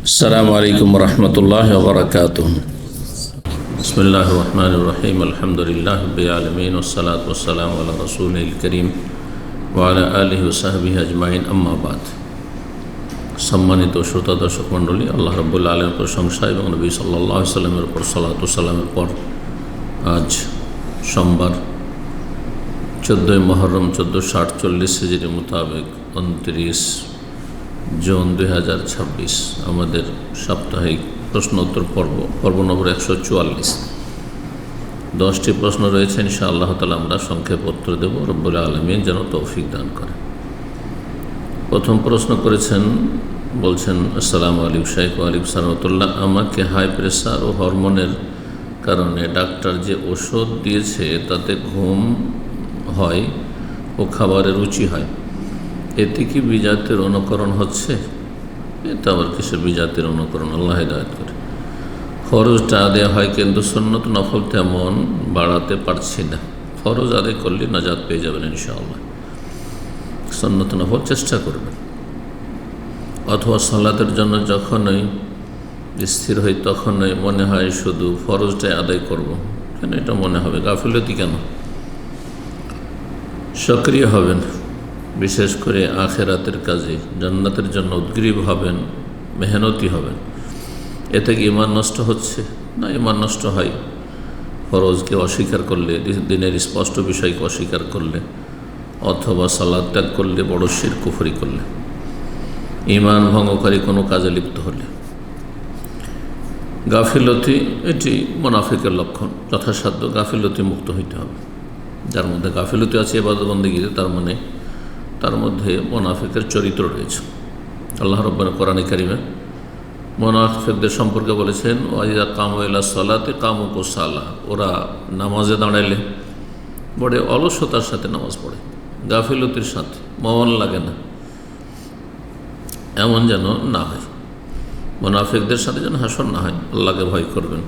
السلام عليكم ورحمة الله وبركاته. بسم الله الرحمن الرحيم. الحمد لله رب العالمين والصلاة والسلام على رسوله الكريم وعلى آله وصحبه أجمعين. أما بعد, সম্মানিত শ্রোতা দর্শক মণ্ডলী, আল্লাহ রাব্বুল আলামিনের প্রশংসা এবং নবী সাল্লাল্লাহু আলাইহি ওয়াসাল্লামের উপর সালাত ও সালামের পর আজ সোমবার 14 মুহররম 1448 হিজরি মোতাবেক 29 জুন 2026 আমাদের সাপ্তাহিক প্রশ্নোত্তর পর্ব নম্বর 144। 10টি প্রশ্ন রয়েছে, ইনশাআল্লাহ তাআলা আমরা সংক্ষেপে উত্তর দেব। রব্বুল আলামিন যেন তৌফিক দান করেন। প্রথম প্রশ্ন করেছেন, বলছেন, আসসালামু আলাইকুম শাইখ। ওয়ালাইকুম সালাম। আমাকে হাই প্রেসার ও হরমোনের কারণে ডাক্তার যে ওষুধ দিয়েছে তাতে ঘুম হয় ও খাবারে রুচি হয়, এতে কি বিজাতের অনুকরণ হচ্ছে? এটা আবার কিসের বিজাতের অনুকরণ? আল্লাহ হিদায়াত করে। ফরজটা আদায় হয় কিন্তু সুন্নত নফল তেমন বাড়াতে পারছি না। ফরজ আদায় করলে নাজাত পেয়ে যাবেন ইনশাআল্লাহ। সুন্নত নফল চেষ্টা করবেন, অথবা সালাতের জন্য যখনই স্থির হই তখনই মনে হয় শুধু ফরজটাই আদায় করব। কেন এটা মনে হবে? গাফিলতি কেন? সক্রিয় হবেন, বিশেষ করে আখেরাতের কাজে, জান্নাতের জন্য উদ্গ্রীব হবেন, মেহনতি হবেন। এতে কি ঈমান নষ্ট হচ্ছে? না, ঈমান নষ্ট হয় ফরজকে অস্বীকার করলে, দিনের স্পষ্ট বিষয়কে অস্বীকার করলে, অথবা সালাত ত্যাগ করলে, বড় শিরক কুফরি করলে, ঈমান ভঙ্গকারী কোনো কাজে লিপ্ত হলে। গাফিলতি এটি মুনাফিকের লক্ষণ। যথাসাধ্য গাফিলতি মুক্ত হইতে হবে। যার মধ্যে গাফিলতি আছে ইবাদত বন্দেগীতে, তার মধ্যে মুনাফিকের চরিত্র রয়েছে। আল্লাহ রাব্বুল কোরআনে কারিমে মুনাফিকদের সম্পর্কে বলেছেন, ওয়াইদা কামু ইলা সালাতি কামু কুসালা। ওরা নামাজে দাঁড়াইলে বড় অলসতার সাথে নামাজ পড়ে, গাফিলতির সাথে, মন লাগে না। এমন যেন না হয়, মুনাফিকদের সাথে যেন হাসর না হয়। আল্লাহকে ভয় করবেন।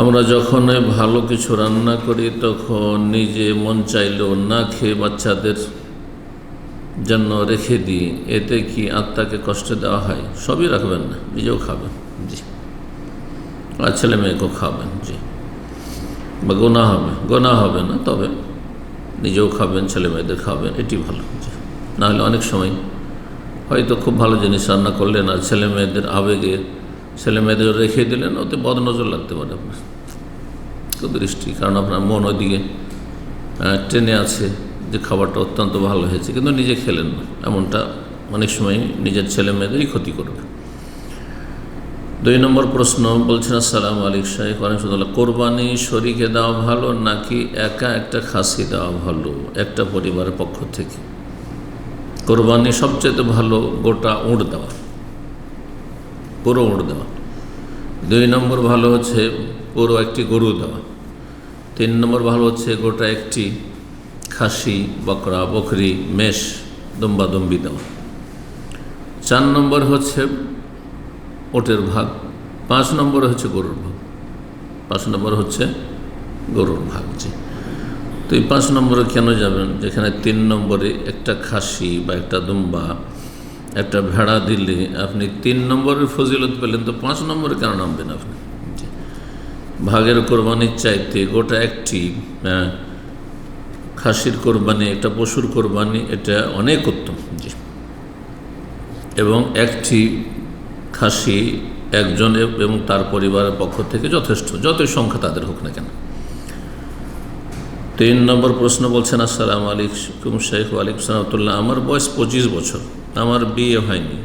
আমরা যখন ভালো কিছু রান্না করি তখন নিজে মন চাইলেও না খেয়ে বাচ্চাদের জন্য রেখে দিই, এতে কি আত্মাকে কষ্ট দেওয়া হয়? সবই রাখবেন না, নিজেও খাবেন, জি, আর ছেলে মেয়েকেও খাবেন, জি। বা গোনা হবে না, তবে নিজেও খাবেন, ছেলে মেয়েদের খাবেন, এটি ভালো, জি। নাহলে অনেক সময় হয়তো খুব ভালো জিনিস রান্না করলেন আর ছেলে মেয়েদের আবেগে ছেলে মেয়েদের রেখে দিলেন, ওতে বদনজর লাগতে পারে আপনার দৃষ্টি, কারণ আপনার মন ওইদিকে টেনে আছে যে খাবারটা অত্যন্ত ভালো হয়েছে, কিন্তু নিজে খেলেন না। এমনটা অনেক সময় নিজের ছেলে মেয়েদেরই ক্ষতি করবে। 2 নম্বর প্রশ্ন, বলছেন, আসসালামু আলাইকুম শাইখ। ওয়ালাইকুম। কোরবানি শরীকে দেওয়া ভালো নাকি একা একটা খাসি দেওয়া ভালো একটা পরিবারের পক্ষ থেকে? কোরবানি সবচেয়ে ভালো গোটা উঁট দেওয়া, পুরো উঁট দেওয়া। 2 নম্বর ভালো হচ্ছে পুরো একটি গরু দেওয়া। 3 নম্বর ভালো হচ্ছে গোটা একটি খাসি, বকরা, বকরি, মেষ, দুম্বা, দুম্বি দেওয়া। 4 নম্বর হচ্ছে ওটের ভাগ। 5 নম্বর হচ্ছে গরুর ভাগ। 5 নম্বর হচ্ছে গরুর ভাগ, জি। তো এই 5 নম্বরে কেন যাবেন, যেখানে 3 নম্বরে একটা খাসি বা একটা দুম্বা, একটা ভেড়া দিলে আপনি 3 নম্বরের ফজিলত পেলেন, তো 5 নম্বরে কেন নামবেন আপনি? ভাগের কোরবানির চাইতে গোটা একটি খাসির কোরবানি, একটা পশুর কোরবানি, এটা অনেক উত্তম, জি। এবং একটি খাসি একজন এবং তার পরিবারের পক্ষ থেকে যথেষ্ট, যতই সংখ্যা তাদের হোক না কেন। 3 নম্বর প্রশ্ন, বলছেন, আসসালামু আলাইকুম শাইখ। ওয়ালাইকুম সালাম। আমার বয়স 25 বছর, আমার বিয়ে হয়নি,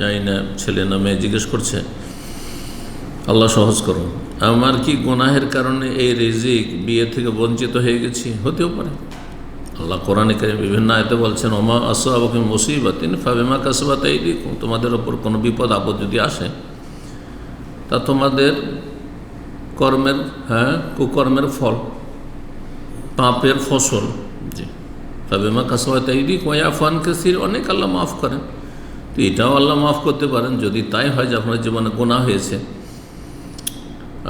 জানি না ছেলে না মেয়ে, জিজ্ঞেস করছে, আল্লাহ সহজ করুন। আমার কি গুনাহের কারণে এই রিজিক বিয়ে থেকে বঞ্চিত হয়ে গেছি? হতেও পারে। আল্লাহ কোরআনে কারীমে বিভিন্ন আয়াতে বলছেন, ওমা আসাবাকুম মুসিবাতিন ফাবিমা কাসাবাত আইদিকুম। তোমাদের ওপর কোনো বিপদ আপদ যদি আসে তা তোমাদের কর্মের, কুকর্মের ফল, পাপের ফসল, জি। ফাবিমা কাসাবাত আইদিকুম ওয়া ইয়াফু আন কাসীর। অনেক আল্লাহ মাফ করেন। তো এটাও আল্লাহ মাফ করতে পারেন যদি তাই হয় যে আপনার জীবনে গুনাহ হয়েছে,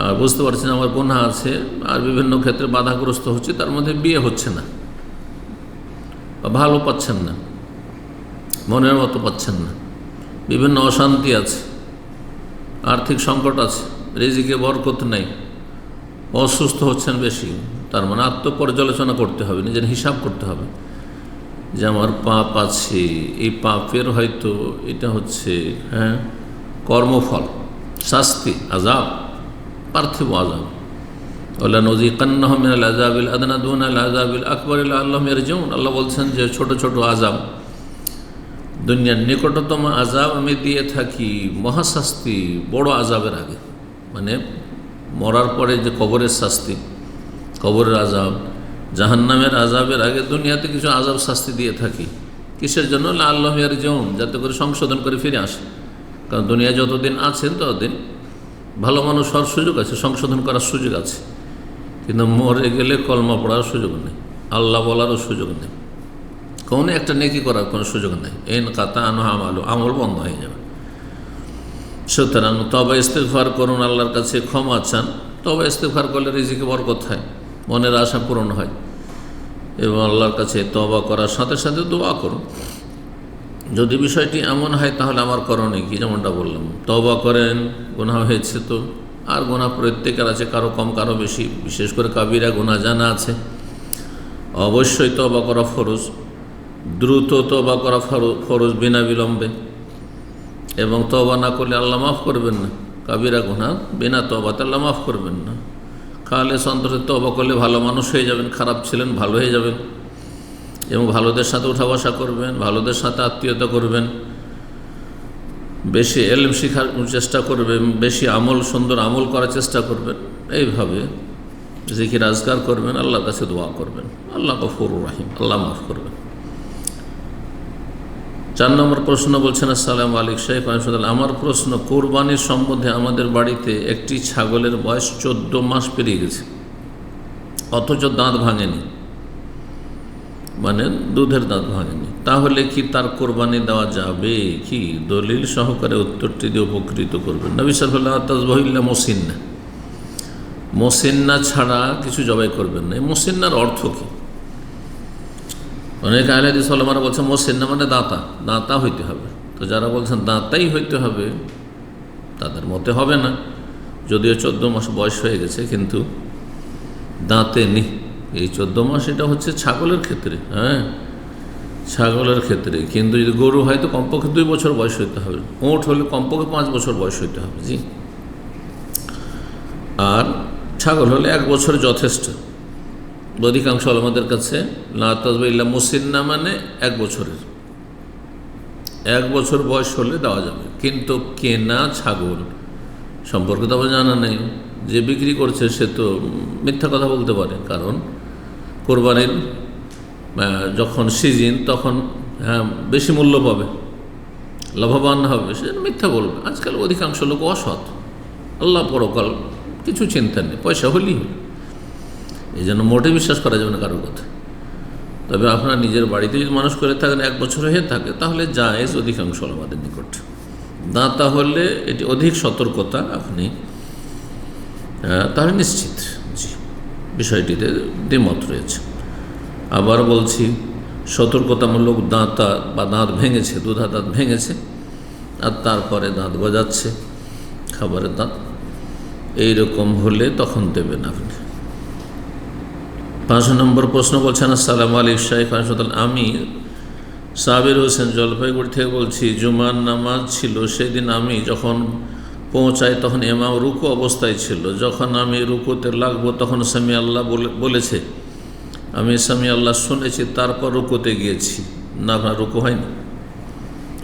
আর বুঝতে পারছেন আমার গুনাহ আছে, আর বিভিন্ন ক্ষেত্রে বাধাগ্রস্ত হচ্ছে, তার মধ্যে বিয়ে হচ্ছে না, ভালো পাচ্ছেন না, মনের মতো পাচ্ছেন না, বিভিন্ন অশান্তি আছে, আর্থিক সংকট আছে, রিজিকে বরকত নেই, অসুস্থ হচ্ছেন বেশি, তার মানে আত্মপর্যালোচনা করতে হবে, নিজের হিসাব করতে হবে যে আমার পাপ আছে, এই পাপের হয়তো এটা হচ্ছে কর্মফল, শাস্তি, আযাব, পার্থিব আযাব। ওয়ালা নুযিকান্নাহুম মিনাল আযাবিল আদনা দুনাল আযাবিল আকবার লাআল্লাহুম ইয়ারজিউন। আল্লাহ বলছেন যে ছোট ছোট আযাব, দুনিয়ার নিকটতম আযাব আমি দিয়ে থাকি মহাশাস্তি বড় আযাবের আগে, মানে মরার পরে যে কবরের শাস্তি, কবরের আযাব, জাহান্নামের আযাবের আগে দুনিয়াতে কিছু আযাব শাস্তি দিয়ে থাকি। কিসের জন্য? লাআল্লাহুম ইয়ারজিউন, যাতে করে সংশোধন করে ফিরে আসে। কারণ দুনিয়া যতদিন আছেন ততদিন ভালো মানুষ হওয়ার সুযোগ আছে, সংশোধন করার সুযোগ আছে, কিন্তু মরে গেলে কলমা পড়ার সুযোগ নেই, আল্লাহ বলারও সুযোগ নেই, কোনো একটা নেকি করার কোনো সুযোগ নেই। এন কাতা আনহা আমালু, আমল বন্ধ হয়ে যাবে। সুতরাং তওবা ইস্তিগফার করুন, আল্লাহর কাছে ক্ষমা চান। তওবা ইস্তিগফার করলে রিজিকে বরকত হয়, মনের আশা পূরণ হয়, এবং আল্লাহর কাছে তওবা করার সাথে সাথে দোয়া করুন। যদি বিষয়টি এমন হয় তাহলে আমার করণীয় কি? যেমনটা বললাম, তওবা করেন, গুনাহ হয়েছে তো, আর গুনাহ প্রত্যেকের আছে, কারো কম কারো বেশি, বিশেষ করে কাবিরা গুনাহ জানা আছে, অবশ্যই তওবা করা ফরজ, দ্রুত তওবা করা ফরজ, বিনা বিলম্বে। এবং তওবা না করলে আল্লাহ মাফ করবেন না, কাবিরা গুনাহ বিনা তওবাতে আল্লাহ মাফ করবেন না। খালেস অন্তরে তওবা করলে ভালো মানুষ হয়ে যাবেন, খারাপ ছিলেন ভালো হয়ে যাবেন, এবং ভালোদের সাথে উঠা বসা করবেন, ভালোদের সাথে আত্মীয়তা করবেন, বেশি এলম শেখার চেষ্টা করবেন, বেশি আমল, সুন্দর আমল করার চেষ্টা করবেন। এইভাবে জিকির আজকার করবেন, আল্লাহর কাছে দোয়া করবেন, আল্লাহ গফুরুর রহিম, আল্লাহ মাফ করবেন। 4 নম্বর প্রশ্ন বলছেন, আসসালামু আলাইকুম শেখ, আমার প্রশ্ন, কোরবানির সম্বন্ধে আমাদের বাড়িতে একটি ছাগলের বয়স 14 মাস পেরিয়ে গেছে, অথচ দাঁত ভাঙেনি, মানে দুধের দাঁত ভাঙেনি, তাহলে কি তার কোরবানি দেওয়া যাবে কি? দলিল সহকারে উত্তরটি দিয়ে উপকৃত করবেন। নবী সাল্লাল্লাহু আলাইহি ওয়াসাল্লাম তাযবাহিল্লা মুসিন্না, মুসিন্না ছাড়া কিছু জবাই করবেন না। মুসিন্নার অর্থ কি? অনেক আহলে হাদিস ওলামারা বলছেন মুসিন্না মানে দাঁতা, দাঁতা হইতে হবে। তো যারা বলছেন দাঁতাই হইতে হবে তাদের মতে হবে না, যদিও 14 মাস বয়স হয়ে গেছে কিন্তু দাঁতে নেই। এই 14 মাস এটা হচ্ছে ছাগলের ক্ষেত্রে, ছাগলের ক্ষেত্রে, কিন্তু যদি গরু হয় তো কমপক্ষে 2 বছর বয়স হইতে হবে, উট হলে কমপক্ষে 5 বছর বয়স হইতে হবে, জি। আর ছাগল হলে 1 বছর যথেষ্ট। অধিকাংশ আমাদের কাছে লা তাযবা ইল্লা মুসিন্না মানে 1 বছরের, 1 বছর বয়স হলে দেওয়া যাবে। কিন্তু কেনা ছাগল সম্পর্কে তো জানা নেই, যে বিক্রি করছে সে তো মিথ্যা কথা বলতে পারে, কারণ কোরবানির যখন সিজন তখন বেশি মূল্য পাবে, লাভবান হবে, সে মিথ্যা বলবে। আজকাল অধিকাংশ লোক অসৎ, আল্লাহ পরকাল কিছু চিন্তা নেই, পয়সা হলেই হল, এই জন্য মোটে বিশ্বাস করা যাবে না কারোর কথা। তবে আপনার নিজের বাড়িতে যদি মানুষ করে থাকেন 1 বছর হয়ে থাকে তাহলে জায়েজ অধিকাংশ আমাদের নিকট। দাঁতা হলে এটি অধিক সতর্কতা, আপনি তাহলে নিশ্চিত, জি, বিষয়টিতে দ্বিমত রয়েছে। আবার বলছি, সতর্কতামূলক দাঁতা বা দাঁত ভেঙেছে, দুধা দাঁত ভেঙেছে আর তারপরে দাঁত গজাচ্ছে, খাবারের দাঁত, এইরকম হলে তখন দেবেন আপনি। 5 নম্বর প্রশ্ন বলছেন, আসসালামু আলাইকুম শেখ, আমি সাবির হোসেন জলপাইগুড়ি থেকে বলছি। জুমার নামাজ ছিল, সেদিন আমি যখন পৌঁছাই তখন ইমাম রুকু অবস্থায় ছিল। যখন আমি রুকুতে লাগবো তখন সামি আল্লাহ বলেছে, আমি সামি আল্লাহ শুনেছি, তারপর রুকুতে গিয়েছি। না, আপনার রুকু হয়নি,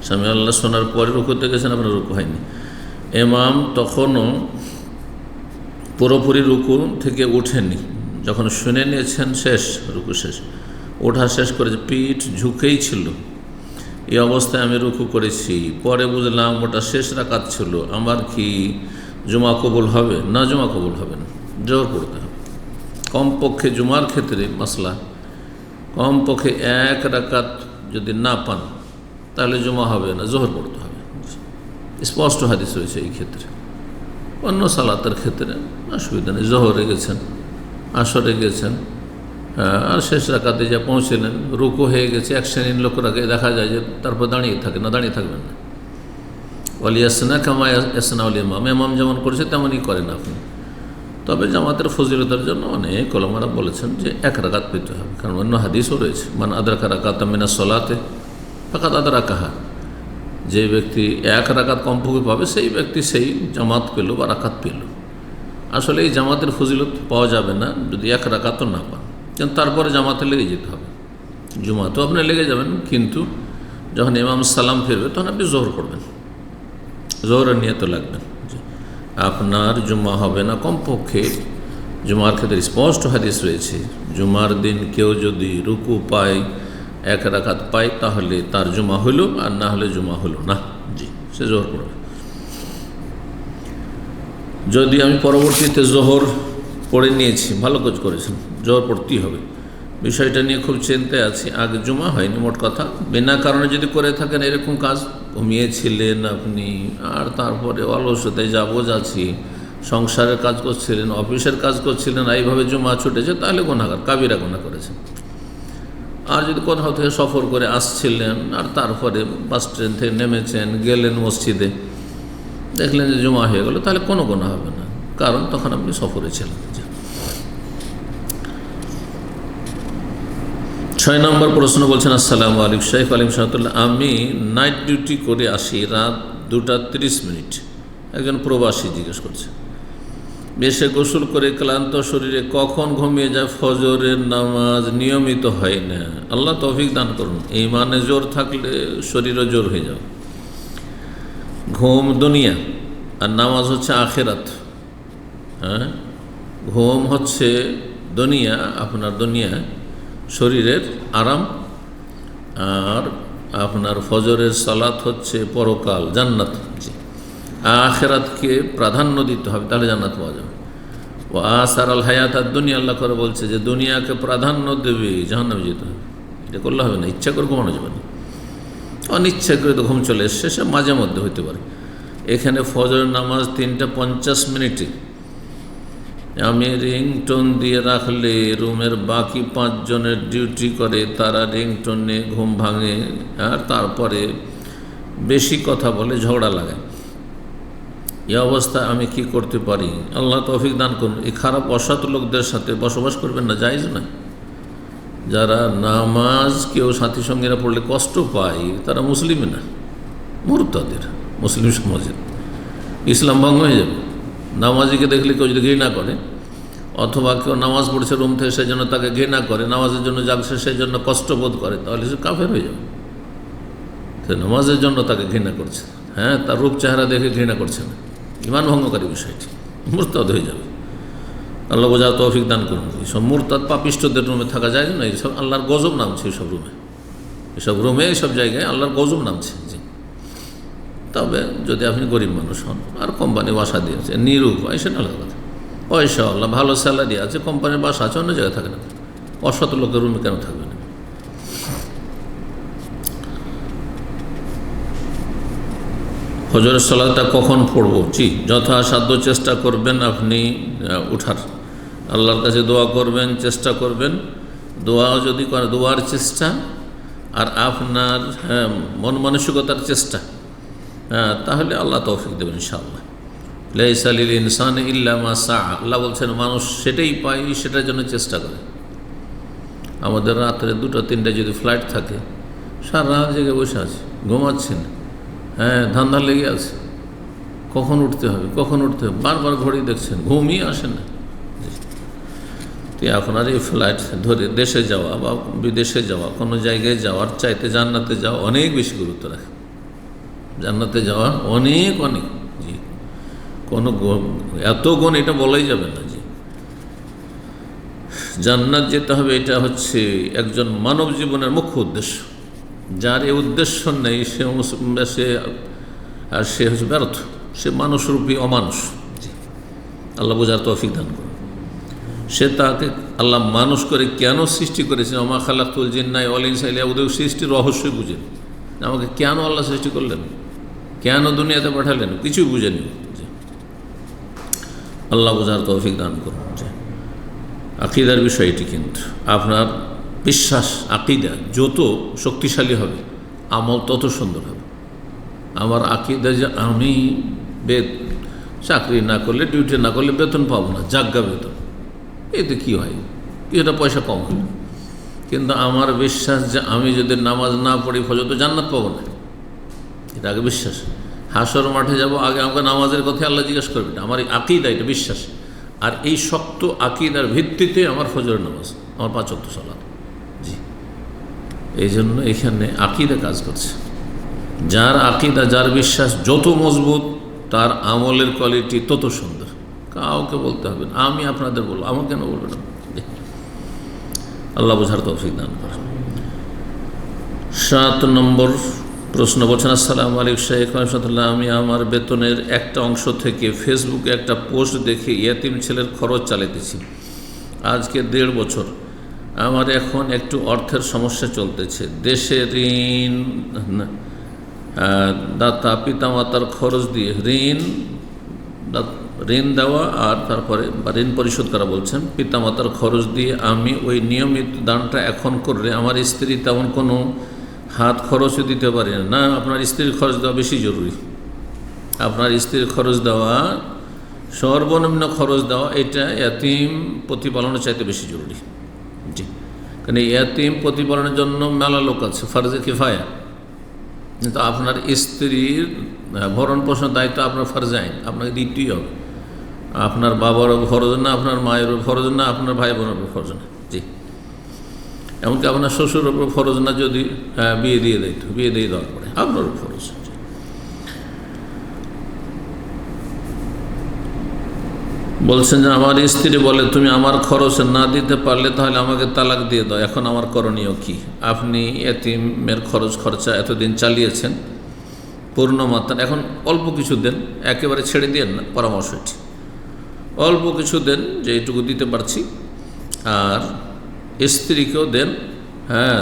সামি আল্লাহ শোনার পরে রুকুতে গেছেন, আপনার রুকু হয়নি। ইমাম তখনও পুরোপুরি রুকু থেকে ওঠেনি, যখন শুনে নিয়েছেন শেষ, রুকু শেষ, ওঠা শেষ করেছে, পিঠ ঝুঁকেই ছিল, এই অবস্থায় আমি রুকু করেছি। পরে বুঝলাম ওটা শেষ রাকাত ছিল, আমার কি জুমা কবুল হবে? না, জুমা কবুল হবে না, জোহর পড়তে হবে। কমপক্ষে জুমার ক্ষেত্রে মাসলা, কমপক্ষে 1 রাকাত যদি না পান তাহলে জুমা হবে না, জোহর পড়তে হবে, স্পষ্ট হাদিস হয়েছে এই ক্ষেত্রে। অন্য সালাতের ক্ষেত্রে অসুবিধা নেই, জোহরে গেছেন, আসরে গেছেন, আর শেষ রাকাতে যা পৌঁছলেন, রুকু হয়ে গেছে, 1 শ্রেণীর লোকরাকে দেখা যায় যে তারপর দাঁড়িয়ে থাকে না, দাঁড়িয়ে থাকবেন না, ওয়ালিয়াসনা কামা ইয়াসনাউল ইমাম, ইমাম যেমন করেছে তেমনই করেন আপনি। তবে জামাতের ফজিলতের জন্য অনেক ওলামারা বলেছেন যে এক রাকাত পেতে হবে, কারণ অন্য হাদিসও রয়েছে, মান আদরাকা রাকাতাম মিনাস সলাতে ফাকাদ আদরাকাহা, যে ব্যক্তি এক রাকাত কমপক্ষে পাবে সেই ব্যক্তি সেই জামাত পেল বা রাকাত পেল। আসলে এই জামাতের ফজিলত পাওয়া যাবে না যদি এক রাকাতও না পান, কিন্তু তারপরে জামাতে লেগে যেতে হবে। জুমাতেও আপনি লেগে যাবেন, কিন্তু যখন ইমাম সালাম ফিরবে তখন আপনি জোহর করবেন, জোহরের নিয়ত লাগবেন। আপনার জুমা হবে না কমপক্ষে, জুমার ক্ষেত্রে স্পষ্ট হাদিস রয়েছে, জুমার দিন কেউ যদি রুকু পায়, এক রাকাত পায়, তাহলে তার জুমা হইল, আর না হলে জুমা হলো না। জি, সে জোহর পড়বে। যদি আমি পরবর্তীতে জোহর পড়ে নিয়েছি, ভালো কাজ করেছেন, জোহর পড়তেই হবে, বিষয়টা নিয়ে খুব চিন্তায় আছি, আগে জুমা হয়নি, মোট কথা বিনা কারণে যদি করে থাকেন এরকম কাজ, ঘুমিয়েছিলেন আপনি, আর তারপরে অলসতায় যাচ্ছি, সংসারের কাজ করছিলেন, অফিসের কাজ করছিলেন, এইভাবে জুমা ছুটেছে, তাহলে গুনাহগার, কাবিরা গুনাহ করেছেন। আর যদি কোথাও থেকে সফর করে আসছিলেন, আর তারপরে বাস ট্রেন থেকে নেমেছেন, গেলেন মসজিদে, দেখলেন যে জুমা হয়ে গেল, তাহলে কোনো গুনাহ হবে না, কারণ তখন আপনি সফরে ছিলেন। 6 নম্বর প্রশ্ন বলছেন, আসসালামু আলাইকুম শাইখ আলিম সাহেবুল্লাহ, আমি নাইট ডিউটি করে আসি রাত 2:30। একজন প্রবাসী জিজ্ঞেস করছে, বেশে গোসল করে ক্লান্ত শরীরে কখন ঘুমিয়ে যায়, ফজরের নামাজ নিয়মিত হয় না, আল্লাহ তৌফিক দান করুন। ঈমানে জোর থাকলে শরীরও জোর হয়ে যাবে। ঘুম দুনিয়া আর নামাজ হচ্ছে আখেরাত। হ্যাঁ, ঘুম হচ্ছে দুনিয়া, আপনার দুনিয়া শরীরের আরাম, আর আপনার ফজরের সালাত হচ্ছে পরকাল, জান্নাত। আখেরাতকে প্রাধান্য দিতে হবে, তাহলে জান্নাত পাওয়া যাবে। ও আসার আল হায়াত আর দুনিয়া, আল্লাহ করে বলছে যে দুনিয়াকে প্রাধান্য দেবে, জাহান্নামে যেতে হবে। এটা করলে হবে না, ইচ্ছা করে ঘুমানো যাবে না, অনিচ্ছা করে তো ঘুম চলে এসছে, সে মাঝে মধ্যে হইতে পারে। এখানে ফজরের নামাজ 3:50 আমি রিংটোন দিয়ে রাখলে রুমের বাকি 5 জনের ডিউটি করে, তারা রিংটোনে ঘুম ভাঙে, আর তারপরে বেশি কথা বলে, ঝগড়া লাগায়। এই অবস্থা আমি কি করতে পারি? আল্লাহ তৌফিক দান করুন। এই খারাপ অসৎ লোকদের সাথে বসবাস করবেন না, জায়েজ না। যারা নামাজ কেউ সাথী সঙ্গীরা পড়লে কষ্ট পায়, তারা মুসলিম না, মুরতাদের, মুসলিম সমাজের ইসলাম ভঙ্গ হয়ে যাবে। নামাজিকে দেখলে কেউ যদি ঘৃণা করে, অথবা কেউ নামাজ পড়ছে রুম থেকে, সেই জন্য তাকে ঘৃণা করে, নামাজের জন্য জাগছে সেই জন্য কষ্টবোধ করে, তাহলে সে কাফের হয়ে যাবে। সে নামাজের জন্য তাকে ঘৃণা করছে, হ্যাঁ, তার রূপ চেহারা দেখে ঘৃণা করছে না, ঈমান ভঙ্গকারী বিষয়টি, মুরতাদ হয়ে যাবে। আল্লাহ বোঝা তৌফিক দান করুন। এইসব মুরতাদ পাপিষ্টদের রুমে থাকা যায় না, এইসব আল্লাহর গজব নামছে, এইসব রুমে এইসব জায়গায় আল্লাহর গজব নামছে। জি, তবে যদি আপনি গরিব মানুষ হন আর কোম্পানি বাসা দিয়েছে, নিরুপায়, সেটা আলাদা কথা। পয়সা আল্লাহ, ভালো স্যালারি আছে, কোম্পানির বাসা আছে, অন্য জায়গায় থাকে না, অসৎ লোকের রুমে কেন থাকবে না? ফজরের সালাতটা কখন পড়ব? জি, যথাসাধ্য চেষ্টা করবেন আপনি উঠার, আল্লাহর কাছে দোয়া করবেন, চেষ্টা করবেন। দোয়া যদি করে, দোয়ার চেষ্টা আর আপনার মন মানসিকতার চেষ্টা, তাহলে আল্লাহ তৌফিক দেবেন ইনশাআল্লাহ। লাইসা লিল ইনসানি ইল্লা মা সা, আল্লাহ বলছেন মানুষ সেটাই পায়, সেটার জন্য চেষ্টা করে। আমাদের রাত্রে 2-3টায় যদি ফ্লাইট থাকে, সারা রাত জেগে বসে আছে, ঘুমাচ্ছেন, হ্যাঁ, ধান্দা লেগে আছে, কখন উঠতে হবে, বারবার ঘড়ি দেখছেন, ঘুমই আসে না। তো আপনার এই ফ্লাইট ধরে দেশে যাওয়া বা বিদেশে যাওয়া, কোনো জায়গায় যাওয়ার চাইতে জান্নাতে যাওয়া অনেক বেশি গুরুত্ব রাখে। জান্নাতে যাওয়া অনেক জি, কোনো এত গুণ এটা বলাই যাবে না। জি, জান্নাত যেতে হবে, এটা হচ্ছে একজন মানব জীবনের মুখ্য উদ্দেশ্য। যার এই উদ্দেশ্য নেই সে হচ্ছে ব্যর্থ, সে মানুষরূপী অমানুষ। জি, আল্লাহ বোঝার তৌফিক দান করুন। সে তাকে আল্লাহ মানুষ করে কেন সৃষ্টি করেছেন, ওমা খালাকতুল জিন্না ওয়াল ইনসা ইল্লা লিয়াবুদুন, সৃষ্টির রহস্যই বুঝেন। আমাকে কেন আল্লাহ সৃষ্টি করলেন, কেন দুনিয়াতে পাঠালেন, কিছুই বুঝেনি। আল্লাহ বোঝার তৌফিক দান করুন। আকীদার বিষয়টি, কিন্তু আপনার বিশ্বাস, আকীদা যত শক্তিশালী হবে, আমল তত সুন্দর হবে। আমার আকীদা যে আমি চাকরি না করলে, ডিউটি না করলে বেতন পাবো না, জাগা বেতন, এতে কি হয়, কিছুটা পয়সা কম হলো। কিন্তু আমার বিশ্বাস যে আমি যদি নামাজ না পড়ি ফজর তো জান্নাত পাবো না, এটা আগে বিশ্বাস। হাসর মাঠে যাব, আগে আমাকে নামাজের কথা আল্লাহ জিজ্ঞেস করবে, আমার এই আকীদা, এটা বিশ্বাস। আর এই শক্ত আকীদার ভিত্তিতে আমার ফজরের নামাজ, আমার 5 ওয়াক্ত সালাত। জি, এই জন্য এখানে আকীদা কাজ করছে। যার আকীদা, যার বিশ্বাস যত মজবুত, তার আমলের কোয়ালিটি তত সুন্দর। কাউকে বলতে হবে না, আমি আপনাদের বলবো, আমার কেন বলবেন? আল্লাহ বোঝার তৌফিক দান করেন। 7 নম্বর প্রশ্ন বলছেন, আসসালামু আলাইকুম শেখ রহমতুল্লাহ, আমি আমার বেতনের একটা অংশ থেকে ফেসবুকে একটা পোস্ট দেখে ইয়াতিম ছেলের খরচ চালাতেছি আজকে 1.5 বছর। আমার এখন একটু অর্থের সমস্যা চলতেছে। দেশে ঋণ দাতা পিতামাতার খরচ দিয়ে ঋণ দেওয়া, আর তারপরে ঋণ পরিশোধ করা বলছেন, পিতামাতার খরচ দিয়ে আমি ওই নিয়মিত দানটা এখন করলে আমার স্ত্রী তেমন কোনো হাত খরচও দিতে পারে না। আপনার স্ত্রীর খরচ দেওয়া বেশি জরুরি। আপনার স্ত্রীর খরচ দেওয়া, সর্বনিম্ন খরচ দেওয়া, এটা ইয়াতিম প্রতিপালনের চাইতে বেশি জরুরি। জি, কারণ ইয়াতিম প্রতিপালনের জন্য মেলা লোক আছে, ফরজে কিফায়া। কিন্তু আপনার স্ত্রীর ভরণ পোষণের দায়িত্ব আপনার ফরজে আইন, আপনাকে দিতেই হবে। আপনার বাবারও ফরজ না, আপনার মায়েরও ফরজ না, আপনার ভাই বোনেরও ফরজ না। জি, এমনকি আপনার শ্বশুরের উপর ফরজ না, যদি বিয়ে দিয়ে দেয়, বিয়ে দিয়ে দেওয়ার পরে আপনারও ফরজ। বলছেন যে আমার স্ত্রী বলে, তুমি আমার খরচ না দিতে পারলে তাহলে আমাকে তালাক দিয়ে দাও, এখন আমার করণীয় কি? আপনি এতিমের খরচ খরচা এতদিন চালিয়েছেন পূর্ণ মাত্রা, এখন অল্প কিছু দেন, একেবারে ছেড়ে দিয়েন না, পরামর্শ এটি। অল্প কিছু দেন, যে এইটুকু দিতে পারছি, আর স্ত্রীকেও দেন, হ্যাঁ,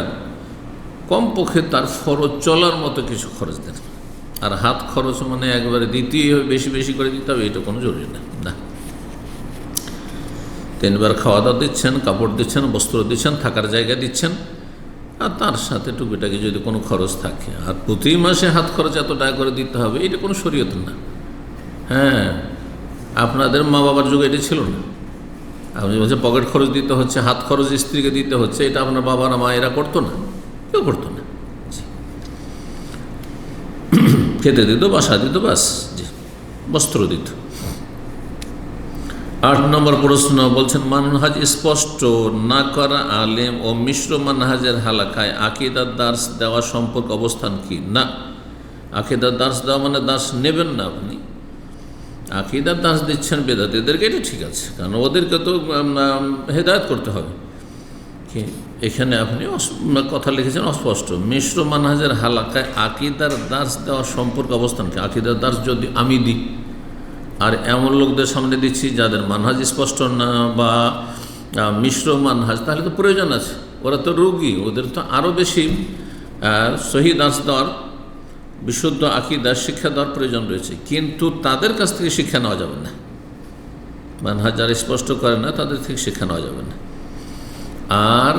কমপক্ষে তার খরচ চলার মতো কিছু খরচ দেন। আর হাত খরচ মানে একবারে দিতেই হবে, বেশি বেশি করে দিতে হবে, এটা কোনো জরুরি না। 3 বার খাওয়া দাওয়া দিচ্ছেন, কাপড় দিচ্ছেন, বস্ত্র দিচ্ছেন, থাকার জায়গা দিচ্ছেন, আর তার সাথে টুকিটাকি যদি কোনো খরচ থাকে। আর প্রতি মাসে হাত খরচ এত টাকা করে দিতে হবে, এটা কোনো শরীয়ত না। হ্যাঁ, আপনাদের মা বাবার যুগে এটা ছিল না। আপনি বলছেন পকেট খরচ দিতে হচ্ছে, হাত খরচ স্ত্রীকে দিতে হচ্ছে, এটা আপনার বাবা না মা এরা করতো না, কেউ করতো না। খেতে দিত, বাসা দিত, বাস, জি, বস্ত্র দিত। 8 নম্বর প্রশ্ন বলছেন, মানহাজ স্পষ্ট না করা আলেম ও মিশ্র মানহাজের হালাকায় আকীদার দার্স দেওয়া সম্পর্কে অবস্থান কি? না, আকীদার দার্স দেওয়া মানে দার্স নেবেন না আপনি। আকীদার দার্স দিচ্ছেন বেদাতীদেরকে, এটা ঠিক আছে, কারণ ওদেরকে তো হেদায়েত করতে হবে। এখানে আপনি কথা লিখেছেন অস্পষ্ট। মিশ্র মানহাজের হালাকায় আকীদার দার্স দেওয়া সম্পর্কে অবস্থান কি? আকীদার দার্স যদি আমি দিই, আর এমন লোকদের সামনে দিচ্ছি যাদের মানহাজ স্পষ্ট না বা মিশ্র মানহাজ, তাহলে তো প্রয়োজন আছে। ওরা তো রোগী, ওদের তো আরও বেশি সহি দার্স দেওয়ার, বিশুদ্ধ আকীদার শিক্ষা দেওয়ার প্রয়োজন রয়েছে। কিন্তু তাদের কাছ থেকে শিক্ষা নেওয়া যাবে না। মানহাজ যারা স্পষ্ট করে না, তাদের থেকে শিক্ষা নেওয়া যাবে না। আর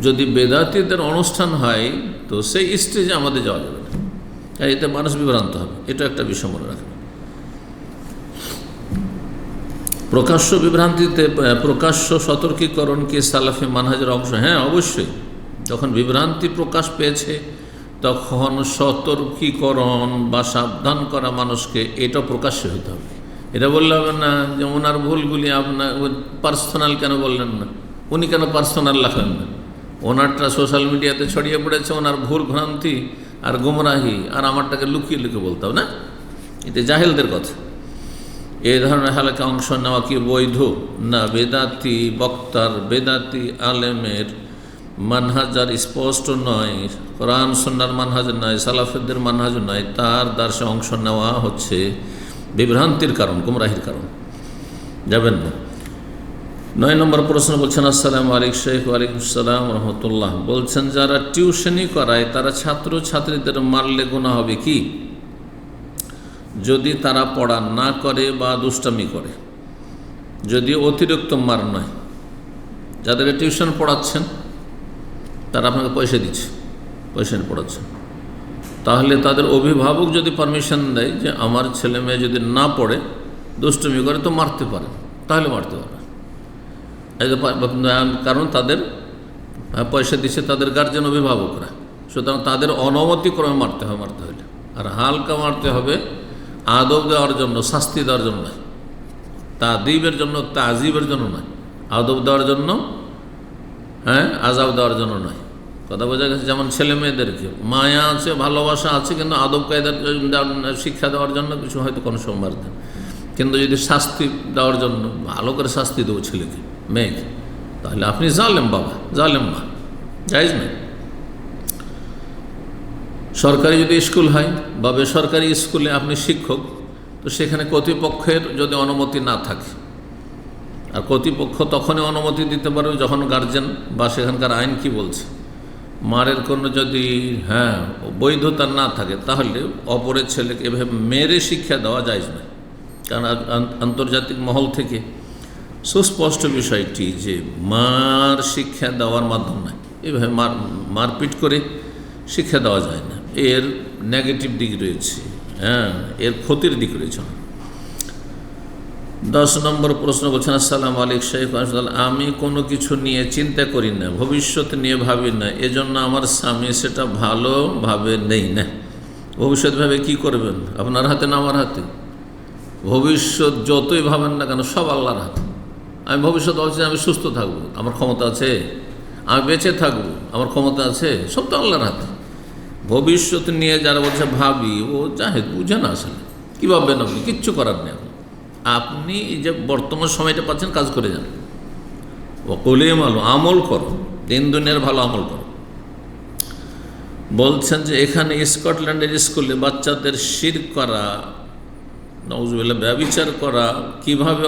যদি বেদাতীদের অনুষ্ঠান হয়, তো সেই স্টেজে আমাদের যাওয়া যাবে না, এতে মানুষ বিভ্রান্ত হবে। এটা একটা বিষয় মনে রাখবে। প্রকাশ্য বিভ্রান্তিতে প্রকাশ্য সতর্কীকরণ কি সালাফি মানহাজের অংশ? হ্যাঁ, অবশ্যই। যখন বিভ্রান্তি প্রকাশ পেয়েছে, তখন সতর্কীকরণ বা সাবধান করা মানুষকে, এটা প্রকাশ্য হতে হবে। এটা বললে হবে না যে ওনার ভুলগুলি আপনার পার্সোনাল কেন বললেন না, উনি কেন পার্সোনাল লেখেন না, ওনারটা সোশ্যাল মিডিয়াতে ছড়িয়ে পড়েছে, ওনার ভুল ভ্রান্তি আর গুমরাহি, আর আমারটাকে লুকিয়ে লুকিয়ে বলতে হবে না। এটা জাহেলদের কথা। এই ধরনের হালাকা অংশ নেওয়া কি বৈধ? না, বেদাতি বক্তার, বেদাতি আলেমের মানহাজ আর স্পষ্ট নয়, কোরআন সুন্নাহর মানহাজ নয়, সালাফেদের মানহাজ নয়, তার দার্শে অংশ নেওয়া হচ্ছে বিভ্রান্তির কারণ, গুমরাহির কারণ, যাবেন না। 9 নম্বর প্রশ্ন বলছেন, আসসালামু আলাইকুম শেখ। ওয়ালাইকুম আসসালাম রহমতুল্লাহ। বলছেন, যারা টিউশনি করায় তারা ছাত্র ছাত্রীদের মারলে গুনাহ হবে কি যদি তারা পড়া না করে বা দুষ্টামি করে? যদি অতিরিক্ত মার নয়। যাদেরকে টিউশন পড়াচ্ছেন তারা আপনাকে পয়সা দিচ্ছে, পয়সা নিয়ে পড়াচ্ছেন, তাহলে তাদের অভিভাবক যদি পারমিশন দেয় যে আমার ছেলে মেয়ে যদি না পড়ে, দুষ্টুমি করে, তো মারতে পারে, তাহলে মারতে পারে। কারণ তাদের পয়সা দিচ্ছে তাদের গার্জেন, অভিভাবকরা, সুতরাং তাদের অনুমতিক্রমে মারতে হলে। আর হালকা মারতে হবে আদব দেওয়ার জন্য, শাস্তি দেওয়ার জন্য নয়, তাদিবের জন্য, তাজিবের জন্য নয়, আদব দেওয়ার জন্য, আজাব দেওয়ার জন্য নয়। কথা বোঝা গেছে? যেমন ছেলে মেয়েদেরকে মায়া আছে, ভালোবাসা আছে, কিন্তু আদব কায়দা শিক্ষা দেওয়ার জন্য কিছু হয়তো কোনো সোমবার দেন, কিন্তু যদি শাস্তি দেওয়ার জন্য ভালো করে শাস্তি দেবো ছেলেকে মেয়েকে, তাহলে আপনি জালেম বাবা, জালেম মা, জায়েজ না। সরকারি যদি স্কুল হয় বা বেসরকারি স্কুলে আপনি শিক্ষক, তো সেখানে কর্তৃপক্ষের যদি অনুমতি না থাকে, আর কর্তৃপক্ষ তখনই অনুমতি দিতে পারবে যখন গার্জেন বা সেখানকার আইন কি বলছে, মারের কোনো যদি বৈধতা না থাকে, তাহলে অপরের ছেলেকে এভাবে মেরে শিক্ষা দেওয়া যায় না। কারণ আন্তর্জাতিক মহল থেকে সুস্পষ্ট বিষয়টি যে মার শিক্ষা দেওয়ার মাধ্যম নয়, এভাবে মারপিট করে শিক্ষা দেওয়া যায় না। এর নেগেটিভ দিক রয়েছে, এর ক্ষতির দিক রয়েছে। 10 নম্বর প্রশ্ন করছেন, আসসালামু আলাইকুম শেখ, আমি কোনো কিছু নিয়ে চিন্তা করি না, ভবিষ্যৎ নিয়ে ভাবি না, এজন্য আমার স্বামী সেটা ভালোভাবে নেই না। ভবিষ্যৎ ভাবে কী করবেন? আপনার হাতে না আমার হাতে? ভবিষ্যৎ যতই ভাবেন না কেন, সব আল্লাহর হাতে। আমি ভবিষ্যৎ ভাবছি আমি সুস্থ থাকবো, আমার ক্ষমতা আছে? আমি বেঁচে থাকবো, আমার ক্ষমতা আছে? সব তো আল্লাহর হাতে। ভবিষ্যৎ নিয়ে যারা বলছে ভাবি, ও জাহেদ, বুঝে না আসলে কী ভাববেন আপনি, কিচ্ছু করার নেই। আপনি এই যে বর্তমান সময়টা পাচ্ছেন, কাজ করে যান, ওকলিম আলো, আমল করো, দিন দুনিয়ার ভালো আমল করো। বলছেন যে এখানে স্কটল্যান্ডের স্কুলে বাচ্চাদের শিরক করা, নাউজুবিল্লাহ, ব্যভিচার করা কিভাবে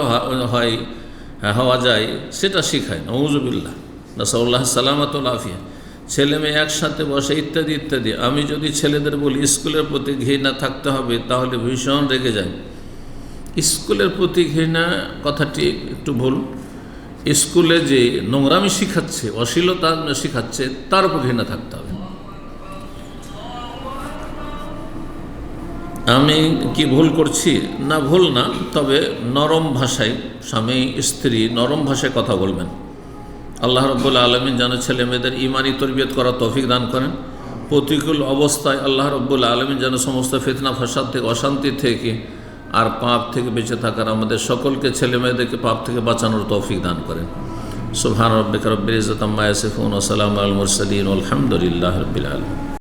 হওয়া যায় সেটা শেখায়, নাউজুবিল্লাহ, নাসাউল্লাহ সালামাতুল আফিয়া। ছেলে মেয়ে একসাথে বসে ইত্যাদি ইত্যাদি। আমি যদি ছেলেদের বলি স্কুলের প্রতি ঘৃণা থাকতে হবে, তাহলে ভীষণ রেগে যায়। স্কুলের প্রতি ঘৃণা কথাটি একটু ভুল। স্কুলে যে নোংরামি শিখাচ্ছে, অশ্লীলতা শিখাচ্ছে, তার উপর ঘৃণা থাকতে হবে। আমি কি ভুল করছি? না, ভুল না, তবে নরম ভাষায় স্বামী স্ত্রী নরম ভাষায় কথা বলবেন। আল্লাহ রাব্বুল আলামিন যেন ছেলে মেয়েদের ঈমানি তরবিয়ত করার তৌফিক দান করেন। প্রতিকূল অবস্থায় আল্লাহ রাব্বুল আলামিন যেন সমস্ত ফিতনা ফাসাদ থেকে, অশান্তি থেকে আর পাপ থেকে বেঁচে থাকার আমাদের সকলকে, ছেলে মেয়েদেরকে পাপ থেকে বাঁচানোর তৌফিক দান করেন। সুবহান রাব্বিকা রাব্বিল ইজ্জাতি আম্মা ইয়াসিফুন ওয়া সালামুন আলাল মুরসালিন ওয়া আলহামদুলিল্লাহি রাব্বিল আলামিন।